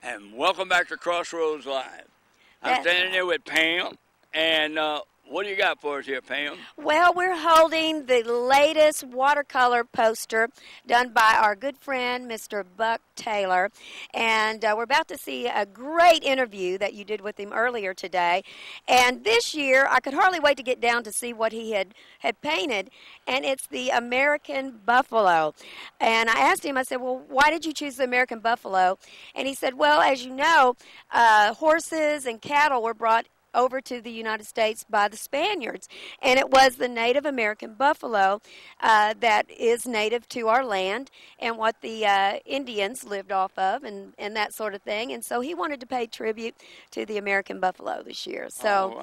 And welcome back to Crossroads Live. I'm standing here with Pam, and what do you got for us here, Pam? Well, we're holding the latest watercolor poster done by our good friend, Mr. Buck Taylor. And we're about to see a great interview that you did with him earlier today. And this year, I could hardly wait to get down to see what he had painted. And it's the American buffalo. And I asked him, I said, well, why did you choose the American buffalo? And he said, well, as you know, horses and cattle were brought over to the United States by the Spaniards, and it was the Native American buffalo that is native to our land and what the Indians lived off of and that sort of thing. And so he wanted to pay tribute to the American buffalo this year. So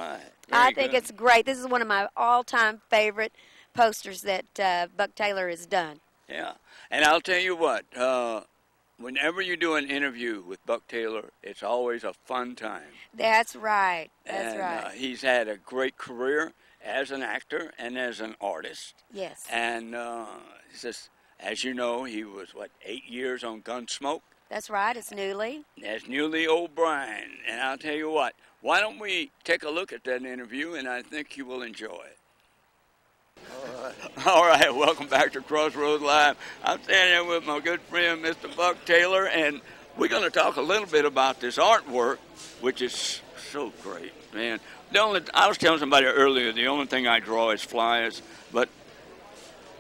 I think it's great. This is one of my all-time favorite posters that Buck Taylor has done. Yeah, and I'll tell you what, whenever you do an interview with Buck Taylor, it's always a fun time. That's right. That's right. He's had a great career as an actor and as an artist. Yes. And just, as you know, he was, 8 years on Gunsmoke? That's right. It's Newly. That's Newly O'Brien. And I'll tell you what, why don't we take a look at that interview, and I think you will enjoy it. All right, welcome back to Crossroads Live. I'm standing here with my good friend, Mr. Buck Taylor, and we're going to talk a little bit about this artwork, which is so great, man. I was telling somebody earlier, the only thing I draw is flies, but...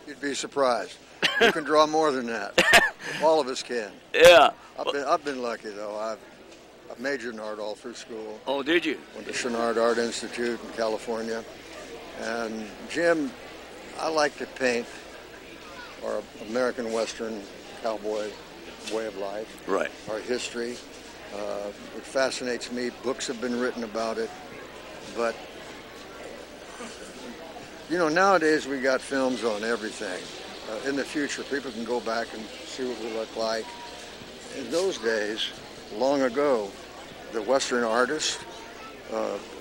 You'd be surprised. You can draw more than that. All of us can. Yeah. I've been lucky, though. I've majored in art all through school. Oh, did you? Went to Chouinard Art Institute in California. And Jim, I like to paint our American Western cowboy way of life. Right. Our history. It fascinates me. Books have been written about it. But, you know, nowadays we got films on everything. In the future, people can go back and see what we look like. In those days, long ago, the Western artists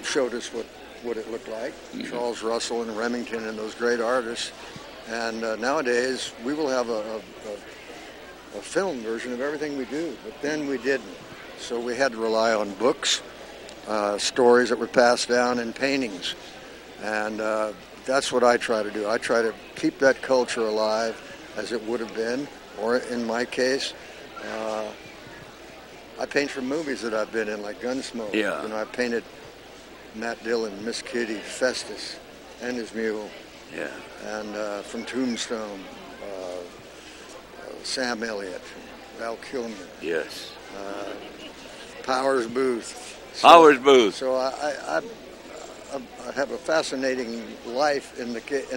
showed us what it looked like. Mm-hmm. Charles Russell and Remington and those great artists. And nowadays, we will have a film version of everything we do, but then we didn't. So we had to rely on books, stories that were passed down, and paintings. And that's what I try to do. I try to keep that culture alive as it would have been, or in my case, I paint from movies that I've been in, like Gunsmoke. Yeah. You know, I painted Matt Dillon, Miss Kitty, Festus, and his mule. Yeah. And from Tombstone, Sam Elliott, Val Kilmer. Yes. Powers Booth. So I have a fascinating life in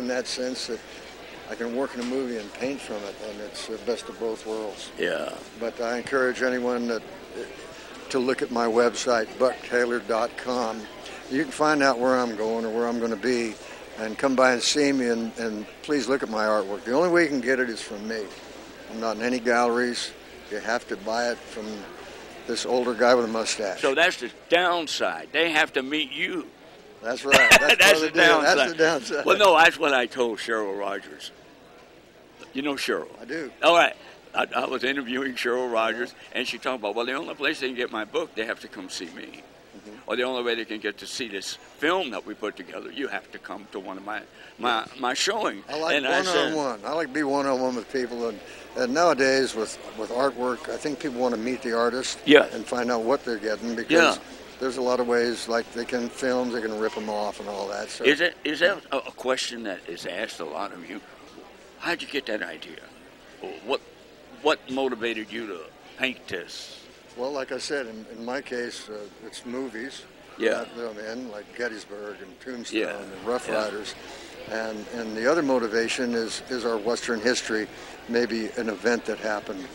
that sense that I can work in a movie and paint from it, and it's the best of both worlds. Yeah. But I encourage anyone to look at my website, bucktaylor.com. You can find out where I'm going or where I'm going to be, and come by and see me, and please look at my artwork. The only way you can get it is from me. I'm not in any galleries. You have to buy it from this older guy with a mustache. So that's the downside. They have to meet you. That's right. That's the downside. That's the downside. Well, no, that's what I told Cheryl Rogers. You know Cheryl? I do. All right. I was interviewing Cheryl Rogers, and she talked about, well, the only place they can get my book, they have to come see me. Mm-hmm. Or the only way they can get to see this film that we put together, you have to come to one of my showing. I like one-on-one. I like to be one-on-one with people, and nowadays with artwork, I think people want to meet the artist and find out what they're getting, because there's a lot of ways, like they can rip them off and all that. So. Is that a question that is asked a lot of you? How'd you get that idea? What motivated you to paint this? Well, like I said, in my case, it's movies. Yeah. Like Gettysburg and Tombstone Yeah. and Rough Yeah. Riders. And the other motivation is our Western history, maybe an event that happened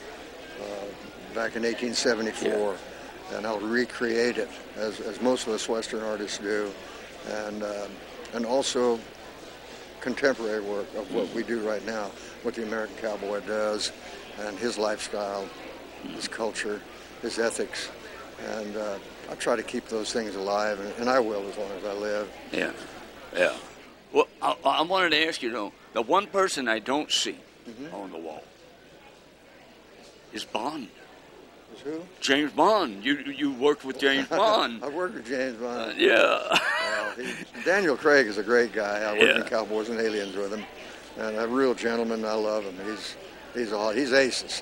back in 1874, and I'll recreate it as most of us Western artists do, and also contemporary work of what we do right now, what the American cowboy does, and his lifestyle, his culture, his ethics, and I try to keep those things alive, and I will as long as I live. Yeah, yeah. Well, I wanted to ask you, though, the one person I don't see on the wall is Bond. Is who? James Bond. You worked with James Bond. I worked with James Bond. Yeah. Daniel Craig is a great guy. I worked in Yeah. Cowboys and Aliens with him, and a real gentleman. I love him. He's aces.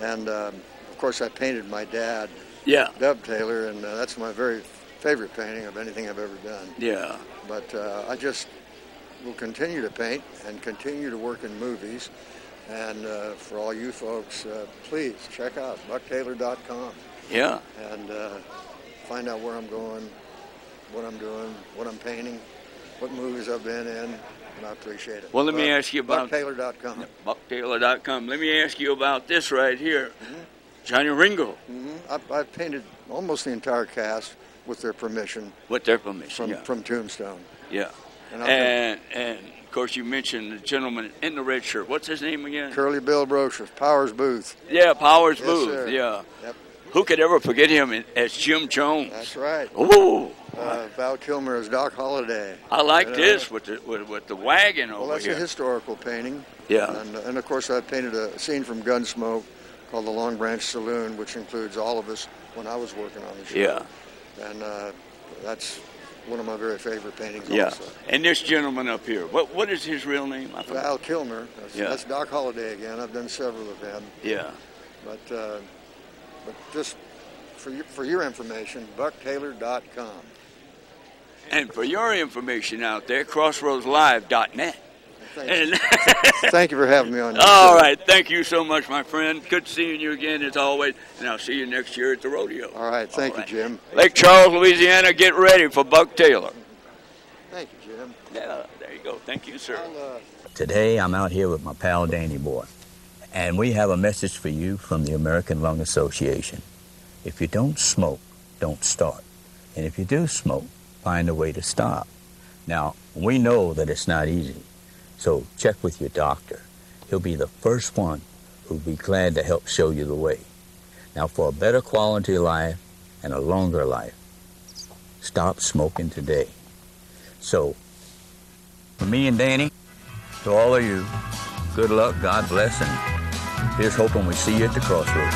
And of course, I painted my dad, Yeah. Dub Taylor, and that's my very favorite painting of anything I've ever done. Yeah. But I just will continue to paint and continue to work in movies. And for all you folks, please check out bucktaylor.com Yeah. and find out where I'm going, what I'm doing, what I'm painting, what movies I've been in, and I appreciate it. Well, let me ask you about bucktaylor.com. bucktaylor.com. Let me ask you about this right here. Johnny Ringo. I've painted almost the entire cast with their permission With their permission. from Tombstone. Yeah. And And of course, you mentioned the gentleman in the red shirt. What's his name again? Curly Bill Brocious, Powers Booth. Yeah, Powers Yes, Booth. sir. Yeah. Yep, Who could ever forget him as Jim Jones? that's right. Ooh. Val Kilmer as Doc Holliday. I like You know? this with the wagon Well, over that's here. a historical painting. Yeah. And of course, I painted a scene from Gunsmoke called the Long Branch Saloon, which includes all of us when I was working on the show. Yeah. And that's one of my very favorite paintings Yeah. also. And this gentleman up here, what is his real name? I forgot. Val Kilmer. Yeah. That's Doc Holliday again. I've done several of them. Yeah. But just for your information, bucktaylor.com. And for your information out there, crossroadslive.net. And Thank you for having me on your all show. right, thank you so much, my friend. Good seeing you again as always, and I'll see you next year at the rodeo. All right, thank you, Jim. Lake Charles, Louisiana, get ready for Buck Taylor. Thank you, Jim. Yeah, there you go. Thank you, sir. Today I'm out here with my pal Danny Boy, and we have a message for you from the American Lung Association. If you don't smoke, don't start. And if you do smoke, find a way to stop. Now, we know that it's not easy, so check with your doctor. He'll be the first one who'll be glad to help show you the way. Now, for a better quality of life and a longer life, stop smoking today. So, for me and Danny, to all of you, good luck, God bless, and here's hoping we see you at the crossroads.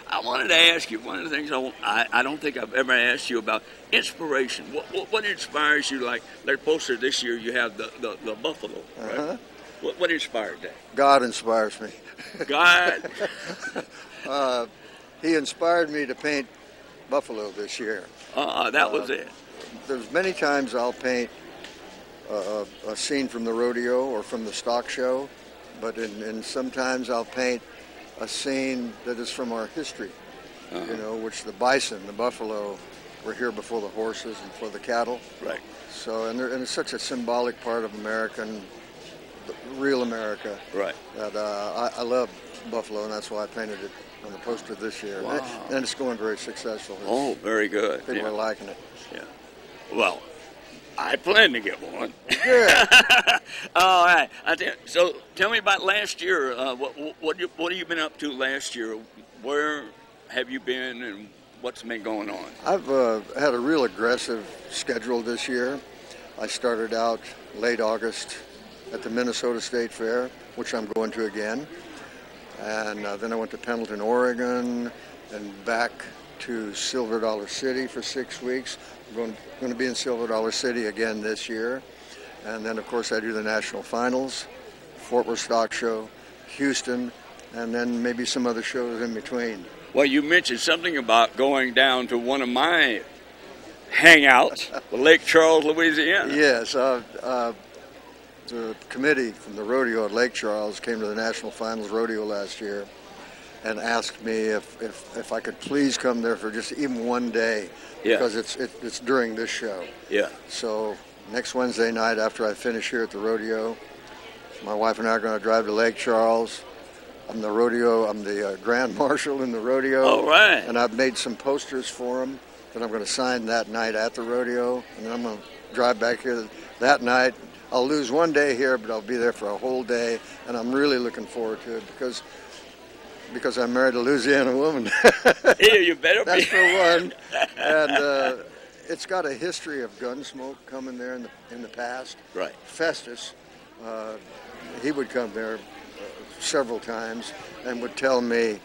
I wanted to ask you one of the things I don't think I've ever asked you about inspiration. What inspires you? Like their poster this year, you have the buffalo. Right? What inspired that? God inspires me. God. He inspired me to paint buffalo this year. That was it. There's many times I'll paint a scene from the rodeo or from the stock show, but in sometimes I'll paint a scene that is from our history, which the bison, the buffalo, were here before the horses and for the cattle. Right. So, and it's such a symbolic part of real America. Right. That I love buffalo, and that's why I painted it on the poster this year. Wow. And it's going very successful. Oh, very good. People are liking it. Yeah. Well, I plan to get one. Yeah. All right. So tell me about last year. What have you been up to last year? Where have you been, and what's been going on? I've had a real aggressive schedule this year. I started out late August at the Minnesota State Fair, which I'm going to again. And then I went to Pendleton, Oregon, and back to Silver Dollar City for 6 weeks. I'm going to be in Silver Dollar City again this year. And then, of course, I do the national finals, Fort Worth Stock Show, Houston, and then maybe some other shows in between. Well, you mentioned something about going down to one of my hangouts, Lake Charles, Louisiana. Yes. the committee from the rodeo at Lake Charles came to the National Finals Rodeo last year and asked me if I could please come there for just even one day, because it's during this show. Yeah. So next Wednesday night after I finish here at the rodeo, my wife and I are going to drive to Lake Charles. I'm the Grand Marshal in the rodeo. All right. And I've made some posters for them that I'm going to sign that night at the rodeo. And then I'm going to drive back here that night. I'll lose one day here, but I'll be there for a whole day. And I'm really looking forward to it because I'm married to a Louisiana woman. Yeah, you better be. That's for one. And it's got a history of Gunsmoke coming there in the past. Right. Festus, he would come there several times and would tell me,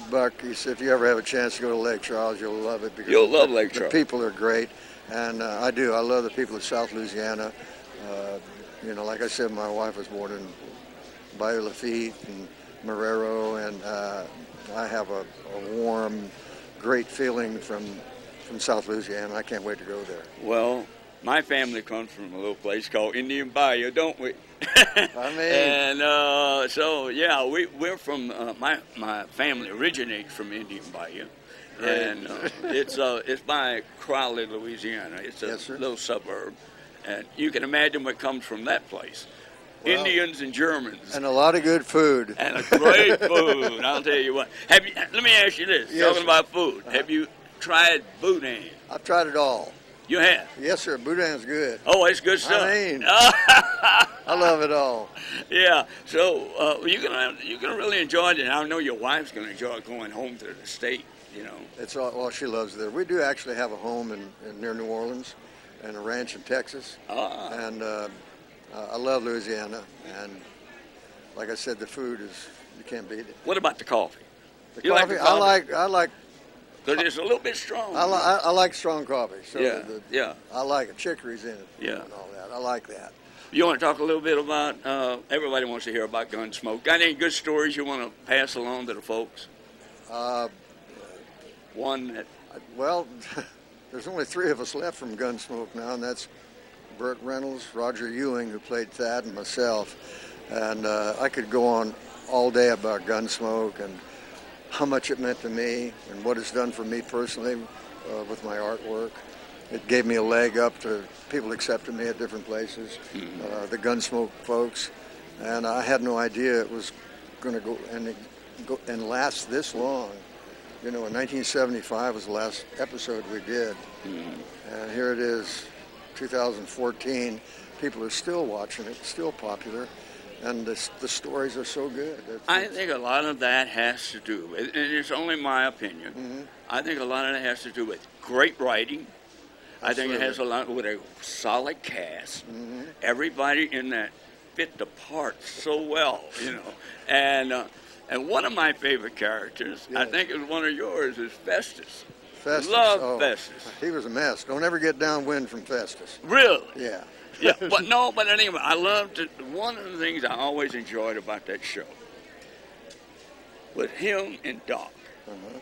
Buck, he said, if you ever have a chance to go to Lake Charles, you'll love it. Because You'll love Lake Charles. The people are great, and I do. I love the people of South Louisiana. Like I said, my wife was born in Bayou Lafitte and Marrero, and I have a warm, great feeling from South Louisiana. I can't wait to go there. Well, my family comes from a little place called Indian Bayou, don't we? And we're from my family originates from Indian Bayou, right. And it's by Crowley, Louisiana. It's a Yes, sir. little suburb, and you can imagine what comes from that place. Well, Indians and Germans. And a lot of good food. And a great food. I'll tell you what. Let me ask you this. Yes, Talking sir. about food, have you tried boudin? I've tried it all. You have? Yes, sir. Boudin's good. Oh, it's good stuff. I mean, I love it all. Yeah. So you're gonna really enjoy it, and I know your wife's gonna enjoy going home to the state. It's all. Well, she loves it there. We do actually have a home near New Orleans, and a ranch in Texas. And I love Louisiana, and like I said, the food you can't beat it. What about the coffee? The You coffee, like the coffee? I like. Because it's a little bit strong. I like strong coffee. So Yeah. I like it. Chicory's in it. Yeah. And all that. I like that. You want to talk a little bit about? Everybody wants to hear about Gunsmoke. Got any good stories you want to pass along to the folks? One that. Well, there's only 3 of us left from Gunsmoke now, and that's Burt Reynolds, Roger Ewing, who played Thad, and myself. And I could go on all day about Gunsmoke and how much it meant to me and what it's done for me personally with my artwork. It gave me a leg up to people accepting me at different places, the Gunsmoke folks. And I had no idea it was going to go and last this long. In 1975 was the last episode we did. And here it is, 2014. People are still watching it, still popular. And the stories are so good. I think a lot of that has to do with, and it's only my opinion, I think a lot of that has to do with great writing. Absolutely. I think it has a lot with a solid cast. Everybody in that fit the part so well, And one of my favorite characters, I think it was one of yours, is Festus. Festus. Love Festus. He was a mess. Don't ever get downwind from Festus. Really? Yeah. Yeah, but anyway, I loved it. One of the things I always enjoyed about that show was him and Doc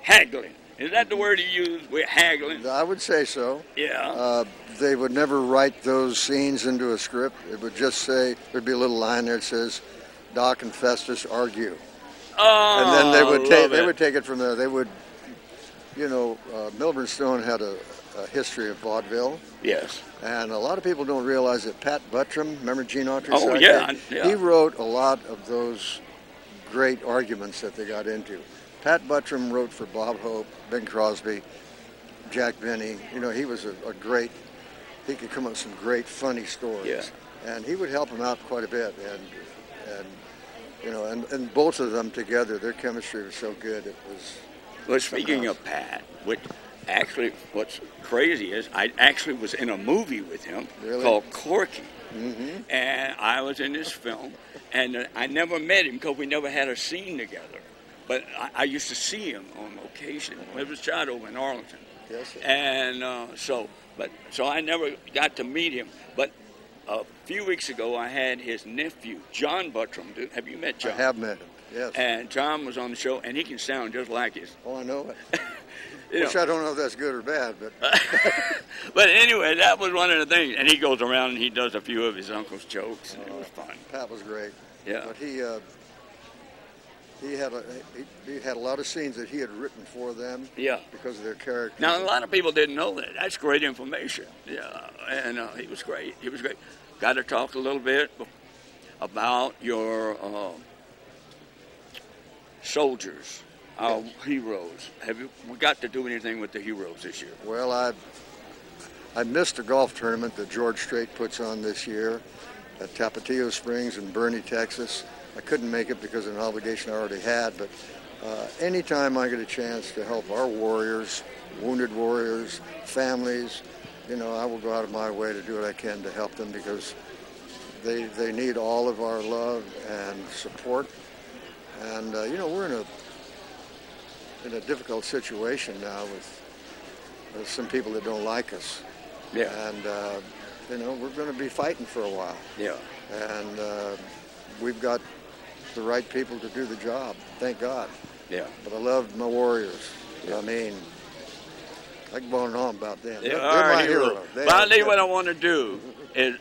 haggling. Is that the word he used? We're haggling. I would say so. Yeah. They would never write those scenes into a script. It would just say, there'd be a little line there that says, Doc and Festus argue. Oh, and then they would take it from there. They would, Milburn Stone had a history of vaudeville. Yes. And a lot of people don't realize that Pat Buttram, remember Gene Autry's Oh, sidekick? yeah. He wrote a lot of those great arguments that they got into. Pat Buttram wrote for Bob Hope, Bing Crosby, Jack Benny. He was a great, he could come up with some great funny stories. Yeah. And he would help them out quite a bit. And both of them together, their chemistry was so good. It was. Well, speaking of Pat, actually, what's crazy is I actually was in a movie with him called Corky. And I was in this film, and I never met him because we never had a scene together. But I used to see him on occasion. It was shot over in Arlington. Yes, sir. And so I never got to meet him. But a few weeks ago, I had his nephew, John Buttram. Have you met John? I have met him, yes. And John was on the show, and he can sound just like his. Oh, I know it. You Which know. I don't know if that's good or bad, but But anyway, that was one of the things. And he goes around and he does a few of his uncle's jokes, and it was fun. Pat was great. Yeah. But he had a lot of scenes that he had written for them. Yeah. Because of their characters. Now, a lot of people didn't know that. That's great information. Yeah. And he was great. He was great. Got to talk a little bit about your soldiers, our heroes. Have you got to do anything with the heroes this year? Well, I missed a golf tournament that George Strait puts on this year at Tapatio Springs in Boerne, Texas. I couldn't make it because of an obligation I already had, but anytime I get a chance to help our warriors, wounded warriors, families, you know, I will go out of my way to do what I can to help them because they need all of our love and support. And, you know, we're in a difficult situation now with some people that don't like us. Yeah. And, you know, we're going to be fighting for a while. Yeah. And we've got the right people to do the job, thank God. Yeah. But I love my warriors. Yeah. I mean, I can go on and on about them. They They're are my heroes. hero. But I'll tell you what I want to do is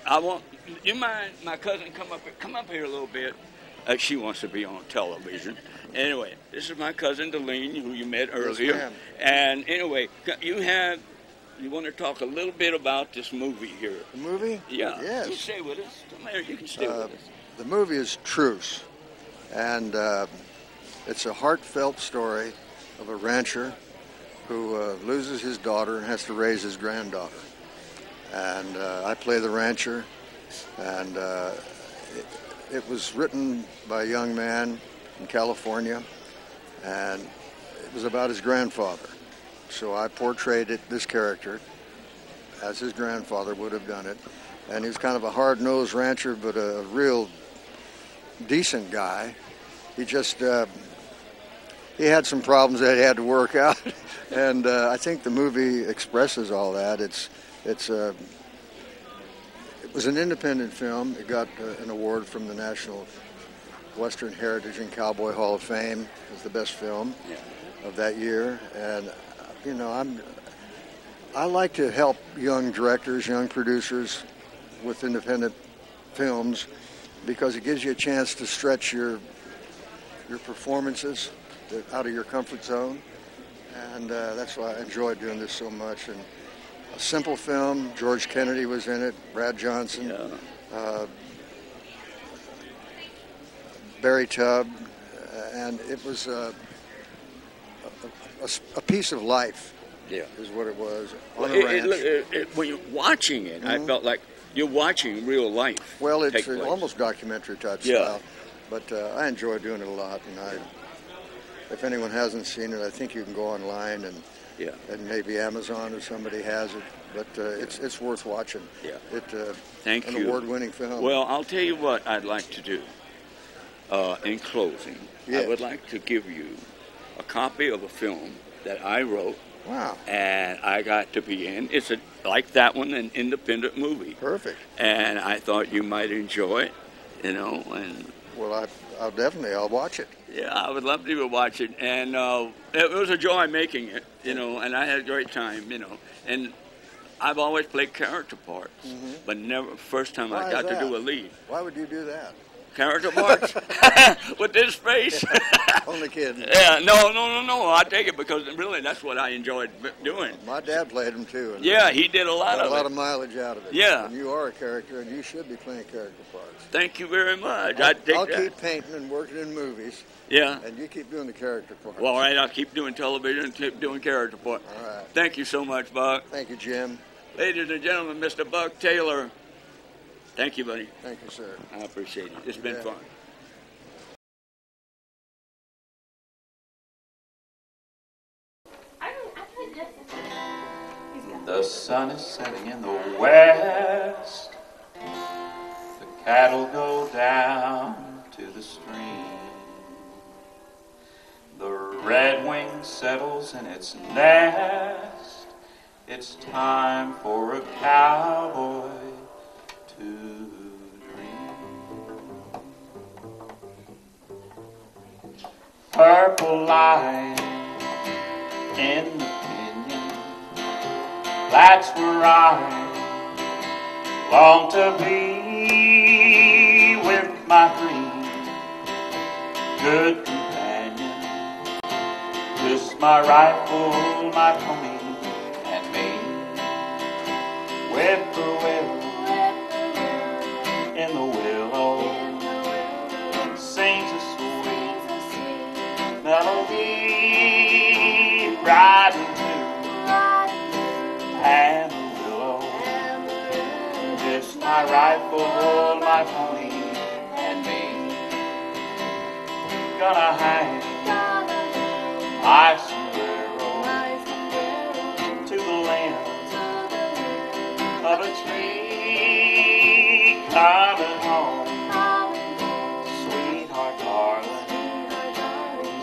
you mind my cousin come up here a little bit. She wants to be on television. Anyway, this is my cousin Deline, who you met earlier. ma'am. And anyway, you want to talk a little bit about this movie here? The movie? Yeah. Yes. You stay with us. Come here. You can stay with us. The movie is Truce. And it's a heartfelt story of a rancher who loses his daughter and has to raise his granddaughter. And I play the rancher. And it was written by a young man in California. And it was about his grandfather. So I portrayed this character as his grandfather would have done it. And he was kind of a hard-nosed rancher, but a real decent guy. He just he had some problems that he had to work out, and I think the movie expresses all that. It was an independent film. It got an award from the National Western Heritage and Cowboy Hall of Fame as the best film of that year. And you know, I like to help young directors, young producers with independent films because it gives you a chance to stretch your performances out of your comfort zone, and that's why I enjoyed doing this so much. And a simple film. George Kennedy was in it, Brad Johnson, Barry Tubb, and it was a piece of life. Yeah. Is what it was Well, on a ranch. when you're watching it, I felt like you're watching real life. Well, it's take place. almost documentary type Yeah. style, but I enjoy doing it a lot. And if anyone hasn't seen it, I think you can go online and maybe Amazon or somebody has it. But it's worth watching. Yeah. An you. award-winning film. Well, I'll tell you what I'd like to do. In closing, I would like to give you a copy of a film that I wrote. Wow. And I got to be in. It's like that one, an independent movie. Perfect. And I thought you might enjoy it, you know. And well, I'll watch it. yeah, I would love to watch it. And it was a joy making it, you know. And I had a great time, you know. And I've always played character parts, but never first time I got to do a lead. Why would you do that? Character parts with this face. Only kidding. Yeah, no. I take it because really that's what I enjoyed doing. My dad played them too. And Yeah, he did a lot got of a lot it. of mileage out of it. Yeah. And you are a character, and you should be playing character parts. Thank you very much. I'll keep painting and working in movies. Yeah. And you keep doing the character parts. Well, all right, I'll keep doing television and keep doing character parts. All right. Thank you so much, Buck. Thank you, Jim. Ladies and gentlemen, Mr. Buck Taylor. Thank you, buddy. Thank you, sir. I appreciate it. It's been fun. The sun is setting in the west. The cattle go down to the stream. The redwing settles in its nest. It's time for a cowboy to dream. Purple light in the That's where I long to be, with my three good companions, just my rifle, my pony, and me. Whippoorwill in the willow sings a sweet melody, riding to Amarillo. Just my rifle, my pony, and me. Gonna hang my sombrero to the limb of a tree, coming home, sweetheart darling.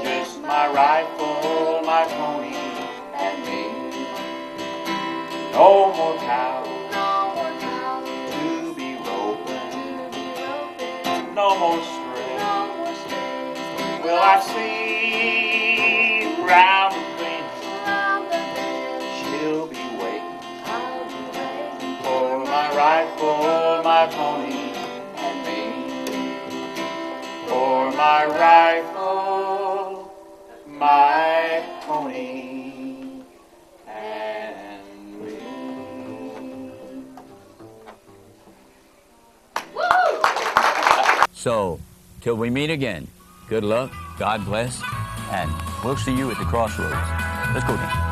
Just my rifle, my pony, and me. No more cows to be roping, no more stray will I see round the bend. She'll be waiting for my rifle, my pony, and me. For my rifle, my pony, and me. So, till we meet again, good luck, God bless, and we'll see you at the Crossroads. Let's go down.